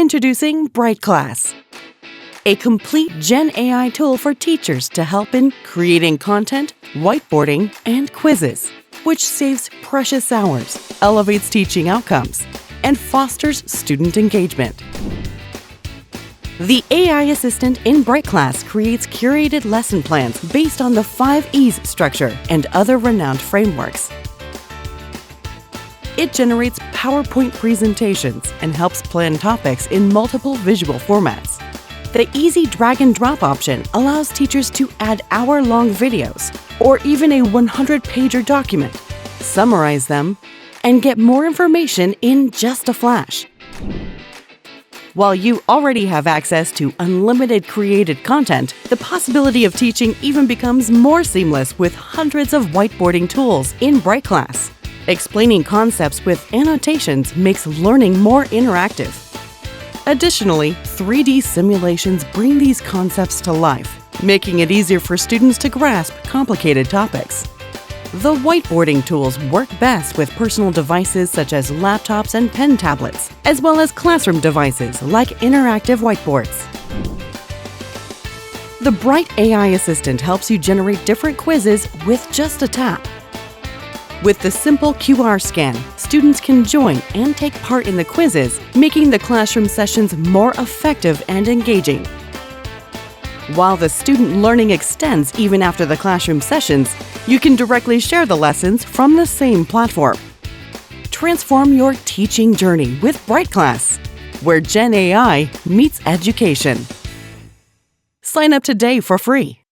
Introducing BrightClass, a complete Gen AI tool for teachers to help in creating content, whiteboarding, and quizzes, which saves precious hours, elevates teaching outcomes, and fosters student engagement. The AI assistant in BrightClass creates curated lesson plans based on the 5 E's structure and other renowned frameworks. It generates PowerPoint presentations and helps plan topics in multiple visual formats. The easy drag-and-drop option allows teachers to add hour-long videos or even a 100-pager document, summarize them, and get more information in just a flash. While you already have access to unlimited created content, the possibility of teaching even becomes more seamless with hundreds of whiteboarding tools in BrightClass. Explaining concepts with annotations makes learning more interactive. Additionally, 3D simulations bring these concepts to life, making it easier for students to grasp complicated topics. The whiteboarding tools work best with personal devices such as laptops and pen tablets, as well as classroom devices like interactive whiteboards. The Bright AI Assistant helps you generate different quizzes with just a tap. With the simple QR scan, students can join and take part in the quizzes, making the classroom sessions more effective and engaging. While the student learning extends even after the classroom sessions, you can directly share the lessons from the same platform. Transform your teaching journey with BrightClass, where Gen AI meets education. Sign up today for free.